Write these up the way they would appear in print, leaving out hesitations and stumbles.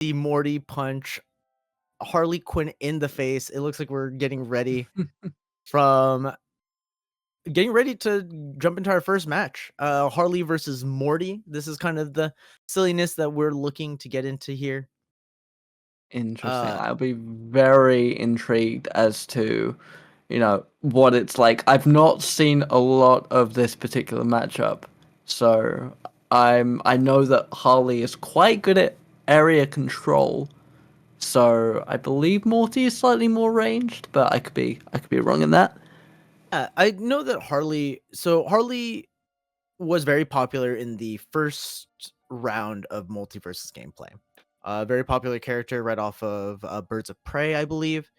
the Morty punch Harley Quinn in the face. It looks like we're from getting ready to jump into our first match. Harley versus Morty. This is kind of the silliness that we're looking to get into here. Interesting. Uh I'll be very intrigued as to, what it's like. I've not seen a lot of this particular matchup, so I know that Harley is quite good at area control. So I believe Morty is slightly more ranged, but I could be wrong in that. I know that Harley was very popular in the first round of Multiversus gameplay. Very popular character right off of Birds of Prey, I believe.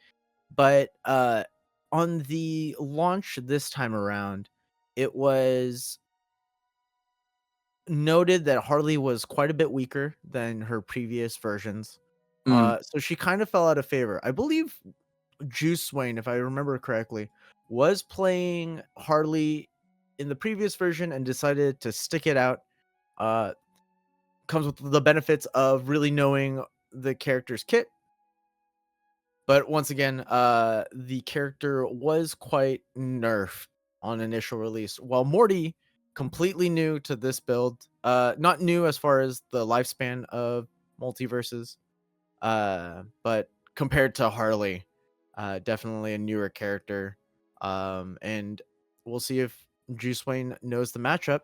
But on the launch this time around, it was noted that Harley was quite a bit weaker than her previous versions. Mm. So she kind of fell out of favor. I believe JuiceWaayyne, if I remember correctly, was playing Harley in the previous version and decided to stick it out. Uh, Comes with the benefits of really knowing the character's kit. But once again, the character was quite nerfed on initial release, while Morty, completely new to this build, not new as far as the lifespan of multiverses, but compared to Harley, definitely a newer character. And we'll see if JuiceWaayyne knows the matchup.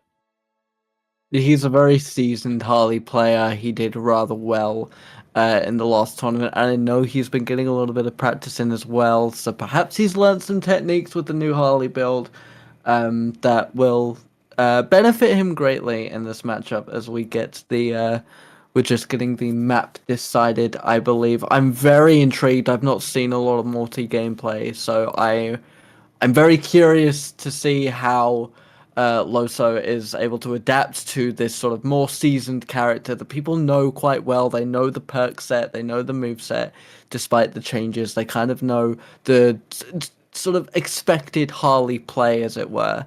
He's a very seasoned Harley player. He did rather well in the last tournament, and I know he's been getting a little bit of practice in as well. So perhaps he's learned some techniques with the new Harley build that will benefit him greatly in this matchup as we get we're just getting the map decided, I believe. I'm very intrigued. I've not seen a lot of multi gameplay, so I'm very curious to see how Loso is able to adapt to this sort of more seasoned character that people know quite well. They know the perk set, they know the move set, despite the changes. They kind of know the sort of expected Harley play, as it were.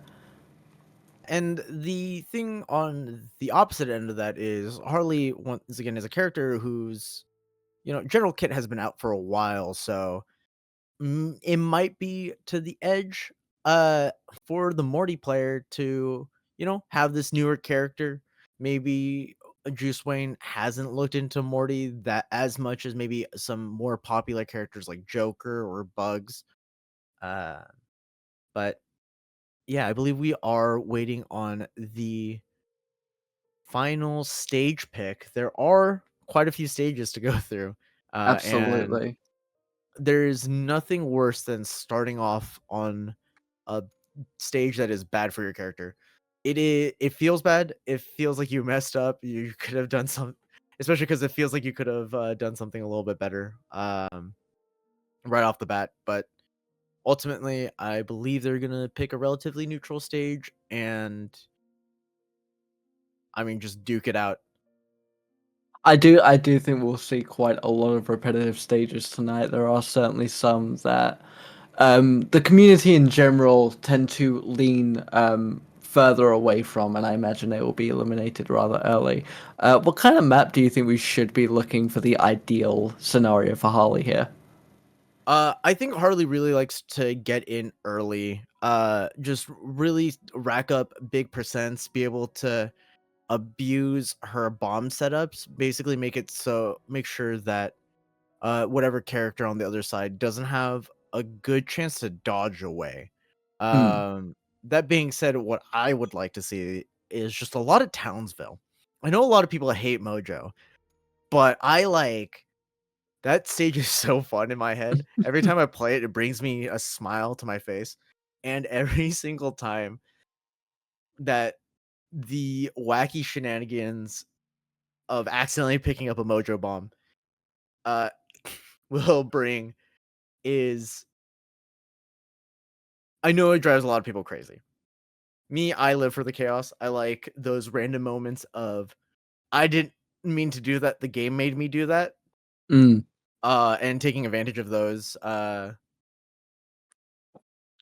And the thing on the opposite end of that is Harley, once again, is a character whose General Kit has been out for a while, so it might be to the edge uh for the Morty player to, have this newer character. Maybe Juice Wayne hasn't looked into Morty that as much as maybe some more popular characters like Joker or Bugs. Uh but yeah, I believe we are waiting on the final stage pick. There are quite a few stages to go through. And Absolutely. there's nothing worse than starting off on a stage that is bad for your character. It feels bad. It feels like you messed up. You could have done some, especially because it feels like you could have done something a little bit better right off the bat. But ultimately, I believe they're gonna pick a relatively neutral stage and, I mean, just duke it out. I do think we'll see quite a lot of repetitive stages tonight. There are certainly some that the community in general tend to lean further away from, and I imagine it will be eliminated rather early. What kind of map do you think we should be looking for the ideal scenario for Harley here? I think Harley really likes to get in early. Just really rack up big percents, be able to abuse her bomb setups, basically make sure that whatever character on the other side doesn't have a good chance to dodge away. Mm. That being said, what I would like to see is just a lot of Townsville. I know a lot of people hate Mojo, but I like that stage is so fun in my head. Every time I play it, it brings me a smile to my face. And every single time that the wacky shenanigans of accidentally picking up a Mojo bomb uh will bring is, I know it drives a lot of people crazy. Me, I live for the chaos. I like those random moments of I didn't mean to do that. The game made me do that. Mm. And taking advantage of Well,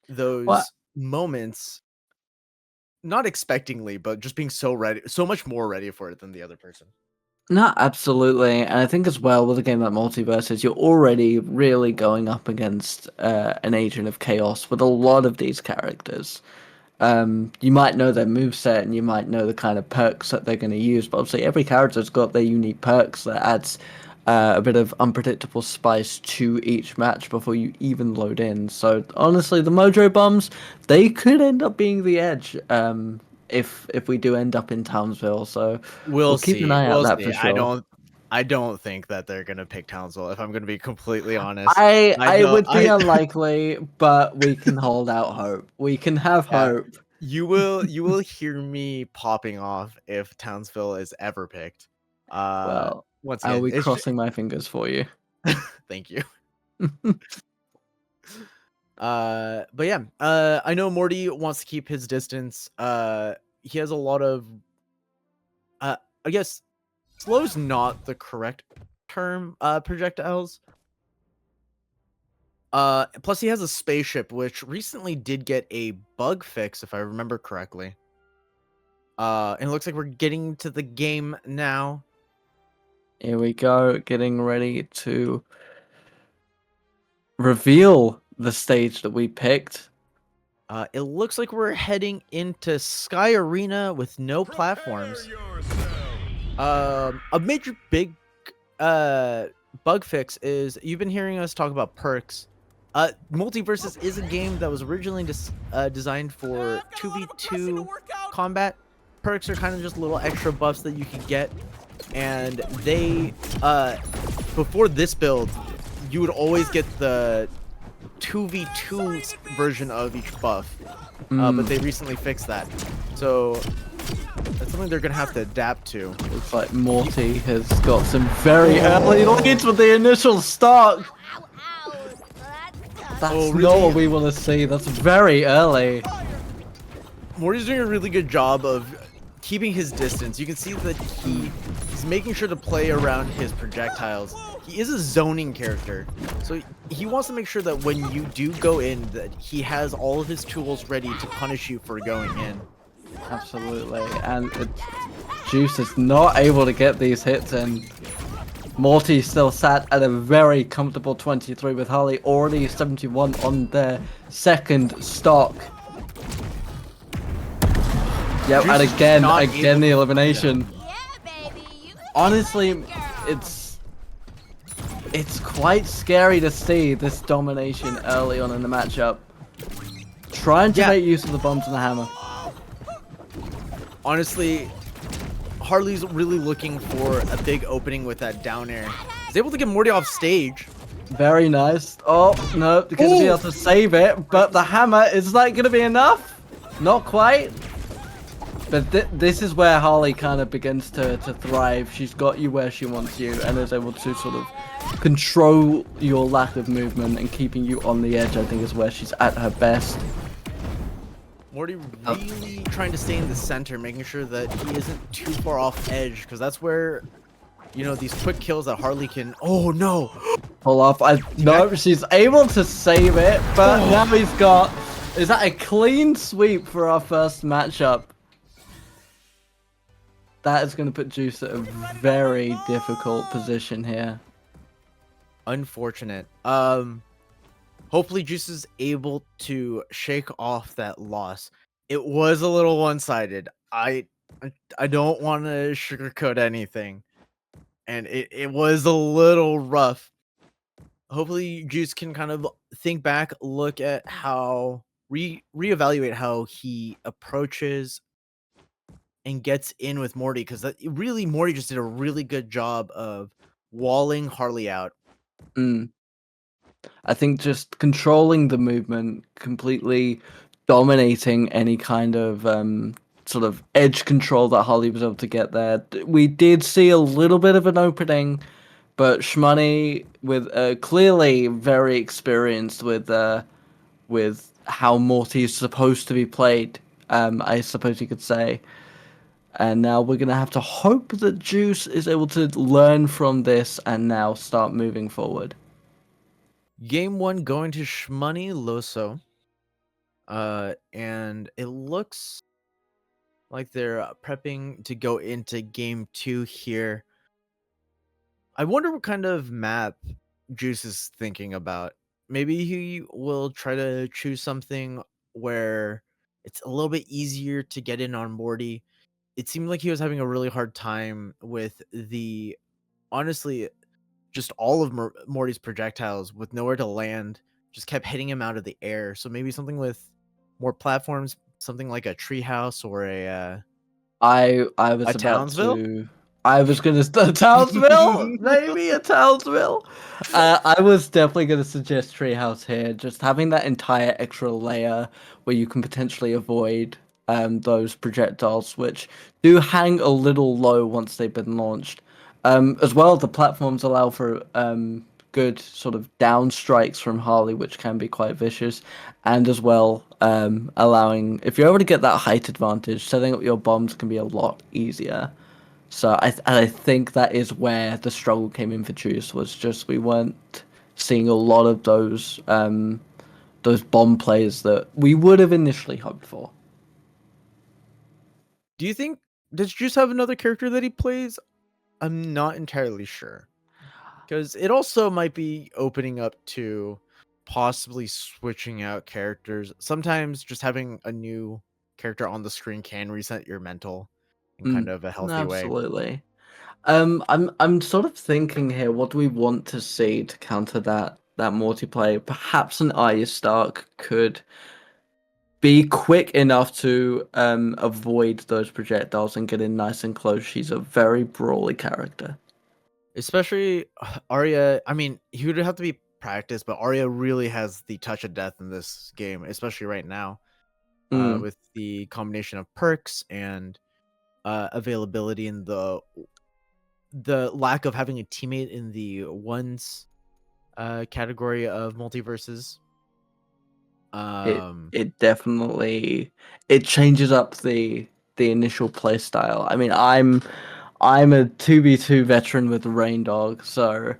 those moments, not expectingly, but just being so ready, so much more ready for it than the other person. No, absolutely. And I think as well with a game like Multiversus, you're already really going up against an agent of chaos with a lot of these characters. You might know their moveset and you might know the kind of perks that they're going to use, but obviously every character's got their unique perks that adds a bit of unpredictable spice to each match before you even load in. So honestly, the Mojo Bombs, they could end up being the edge if we do end up in Townsville. So we'll We'll keep an see. eye out We'll that for see. sure. I don't think that they're gonna pick Townsville, if I'm gonna be completely honest. I I know would be unlikely, but we can hold out hope. We can have yeah. hope. You will hear me popping off if Townsville is ever picked. Well, Once I'll again, be crossing my fingers for you. thank you. But yeah, I know Morty wants to keep his distance. He has a lot of I guess slow's not the correct term, projectiles. Plus he has a spaceship which recently did get a bug fix if I remember correctly. And it looks like we're getting to the game now. Here we go, getting ready to reveal the stage that we picked. It looks like we're heading into Sky Arena with no platforms. A major big uh bug fix is you've been hearing us talk about perks. Multiversus is a game that was originally designed for 2v2 combat. Perks are kind of just little extra buffs that you can get, and they before this build, you would always get the 2v2 version of each buff. But Mm, they recently fixed that. So that's something they're gonna have to adapt to. looks like Morty has got some very early leads with the initial stock. That's Oh, not really? what we want to see. That's very early. Morty's doing a really good job of keeping his distance. You can see that he's making sure to play around his projectiles. He is a zoning character, so he wants to make sure that when you do go in, that he has all of his tools ready to punish you for going in. Absolutely. And Juice is not able to get these hits in. Morty still sat at a very comfortable 23 with Harley already 71 on their second stock. Yep, Juice and is just again, not again able the to find them. elimination. Honestly, it's quite scary to see this domination early on in the matchup. Trying to Yeah, make use of the bombs and the hammer. honestly, Harley's really looking for a big opening with that down air. He's able to get Morty off stage. Very nice. Oh, no, they're going to be able to save it, but the hammer, is that going to be enough? Not quite. But this is where Harley kind of begins to thrive. She's got you where she wants you and is able to sort of control your lack of movement and keeping you on the edge, I think, is where she's at her best. Morty really trying to stay in the center, making sure that he isn't too far off edge, because that's where, you know, these quick kills that Harley can... Oh, no! Pull off. No, she's able to save it, but now he's got... Is that a clean sweep for our first matchup? That is going to put Juice at a very difficult position here. Unfortunate. Hopefully Juice is able to shake off that loss. It was a little one-sided. I don't want to sugarcoat anything, and it was a little rough. Hopefully Juice can kind of think back, look at how reevaluate how he approaches and gets in with Morty, because that really Morty just did a really good job of walling Harley out. Mm. I think just controlling the movement, completely dominating any kind of sort of edge control that Harley was able to get there. We did see a little bit of an opening, but Shmoney with clearly very experienced with how Morty is supposed to be played. I suppose you could say. And now we're gonna have to hope that Juice is able to learn from this and now start moving forward. Game 1 going to Shmoney Loso. And it looks like they're prepping to go into game 2 here. I wonder what kind of map Juice is thinking about. Maybe he will try to choose something where it's a little bit easier to get in on Morty. It seemed like he was having a really hard time with the honestly, just all of Morty's projectiles with nowhere to land, just kept hitting him out of the air. So maybe something with more platforms, something like a treehouse or I a was about Townsville? to. I was gonna Townsville, maybe a Townsville. I was definitely gonna suggest Treehouse here. Just having that entire extra layer where you can potentially avoid those projectiles, which do hang a little low once they've been launched. As well, the platforms allow for good sort of down strikes from Harley, which can be quite vicious, and as well allowing if you're able to get that height advantage, setting up your bombs can be a lot easier. So I think that is where the struggle came in for Juice, was just we weren't seeing a lot of those bomb plays that we would have initially hoped for. Do you think does Juice have another character that he plays? I'm not entirely sure. Because it also might be opening up to possibly switching out characters. Sometimes just having a new character on the screen can reset your mental in kind Mm, of a healthy way. absolutely. I'm sort of thinking here, what do we want to see to counter that multiplayer? Perhaps an Arya Stark could be quick enough to avoid those projectiles and get in nice and close. She's a very brawly character. Especially Arya, I mean, he would have to be practiced, but Arya really has the touch of death in this game, especially right now, Mm, with the combination of perks and availability and the lack of having a teammate in the ones category of multiverses. it Um, it definitely it changes up the initial play style. I mean, I'm a 2v2 veteran with the Rain Dog, so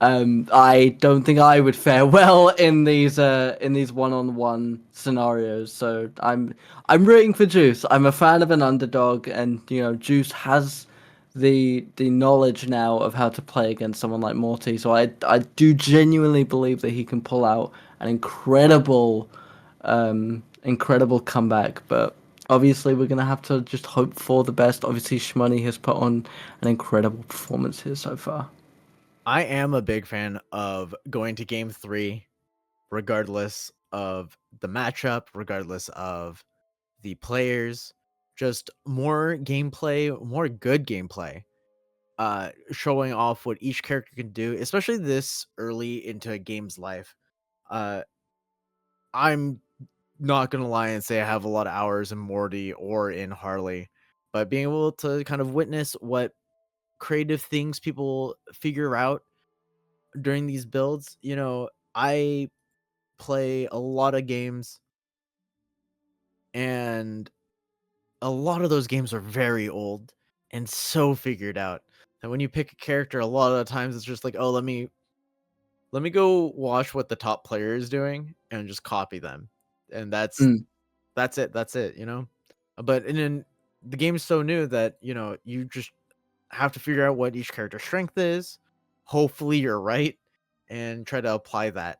I don't think I would fare well in these one-on-one scenarios. So I'm rooting for Juice. I'm a fan of an underdog, and you know Juice has the knowledge now of how to play against someone like Morty. So I do genuinely believe that he can pull out an incredible comeback, but obviously we're gonna have to just hope for the best. Obviously, Shmoney has put on an incredible performance here so far. I am a big fan of going to game 3 regardless of the matchup, regardless of the players, just more gameplay, more good gameplay, showing off what each character can do, especially this early into a game's life. Uh, I'm not gonna lie and say I have a lot of hours in Morty or in Harley, but being able to kind of witness what creative things people figure out during these builds, I play a lot of games and a lot of those games are very old and so figured out that when you pick a character, a lot of the times it's just like, oh, let me go watch what the top player is doing and just copy them. And Mm, that's it, But and then the game is so new that, you just have to figure out what each character's strength is. Hopefully you're right and try to apply that.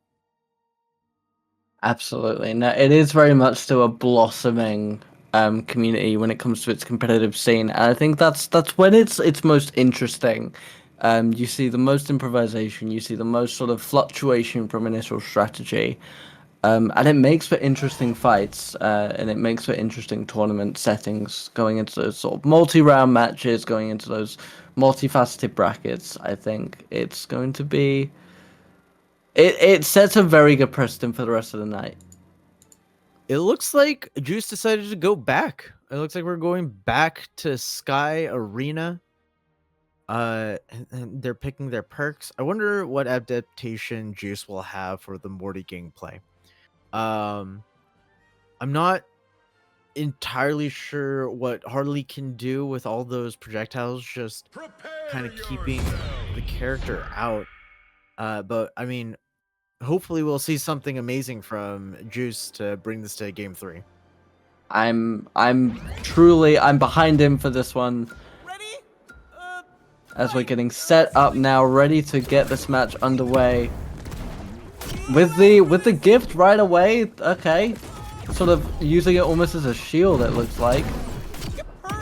absolutely. No, it is very much still a blossoming community when it comes to its competitive scene, and I think that's when it's most interesting. You see the most improvisation, you see the most sort of fluctuation from initial strategy. And it makes for interesting fights, and it makes for interesting tournament settings going into those sort of multi-round matches, going into those multifaceted brackets. I think it's going to be. It sets a very good precedent for the rest of the night. It looks like Juice decided to go back. It looks like we're going back to Sky Arena. And they're picking their perks. I wonder what adaptation Juice will have for the Morty gameplay. Um, I'm not entirely sure what Harley can do with all those projectiles, just kind Prepare of keeping the yourselves! character out. But I mean, hopefully we'll see something amazing from Juice to bring this to game 3. I'm behind him for this one. Ready? Uh, as we're getting set up now, ready to get this match underway. With the gift right away, okay. Sort of using it almost as a shield, it looks like.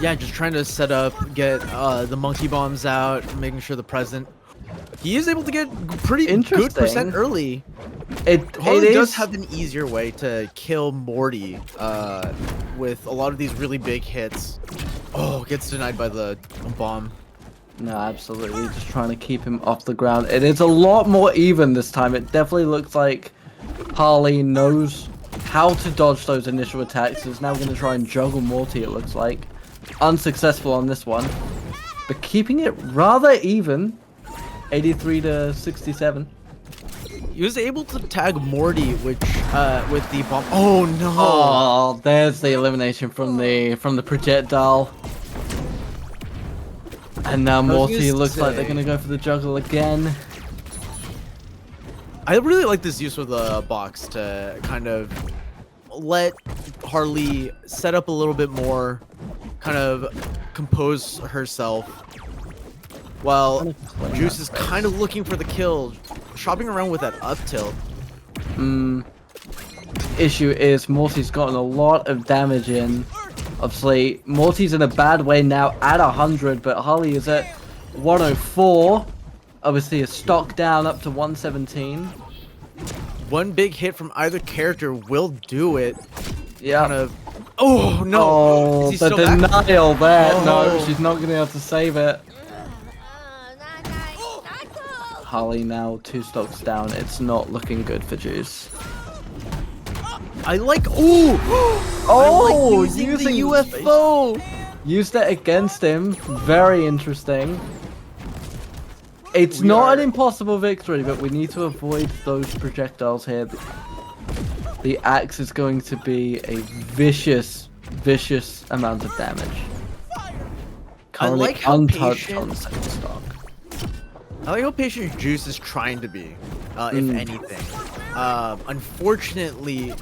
Yeah, just trying to set up, get the monkey bombs out, making sure the present. He is able to get pretty good percent early. Harley does have an easier way to kill Morty with a lot of these really big hits. Oh, gets denied by the bomb. No, absolutely. Just trying to keep him off the ground. It is a lot more even this time. It definitely looks like Harley knows how to dodge those initial attacks. He's now going to try and juggle Morty, it looks like. Unsuccessful on this one. But keeping it rather even. 83 to 67. He was able to tag Morty, which with the bomb. Oh no! Oh, there's the elimination from the projectile. And now Morty looks like they're gonna go for the juggle again. I really like this use of the box to kind of let Harley set up a little bit more, kind of compose herself. While Juice is kind of looking for the kill, shopping around with that up tilt. Issue is Morty's gotten a lot of damage in. Obviously, Morty's in a bad way now at 100, but Harley is at 104. Obviously, a stock down up to 117. One big hit from either character will do it. Yeah. Kind of. Oh no! Oh, the denial there. Oh. No, she's not going to be able to save it. Harley now 2 stocks down. It's not looking good for Juice. I like. Oh! Oh! I like using the UFO! Used it against him. Very interesting. It's not an impossible victory, but we need to avoid those projectiles here. The axe is going to be a vicious, vicious amount of damage. Currently I like how untouched on the second stock. I like how patient Juice is trying to be, if anything. Unfortunately,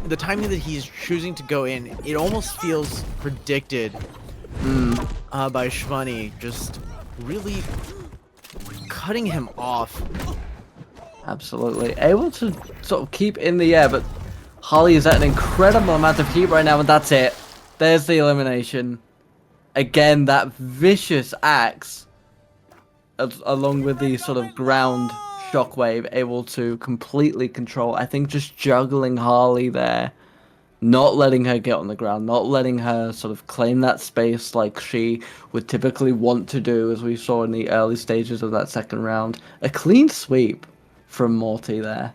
the timing that he's choosing to go in, it almost feels predicted by Shmoney, just really cutting him off. Absolutely. Able to sort of keep in the air, but Harley is at an incredible amount of heat right now, and that's it. There's the elimination. Again, that vicious axe, along with the sort of ground shockwave, able to completely control. I think just juggling Harley there, not letting her get on the ground, not letting her sort of claim that space like she would typically want to do, as we saw in the early stages of that second round. A clean sweep from Morty there.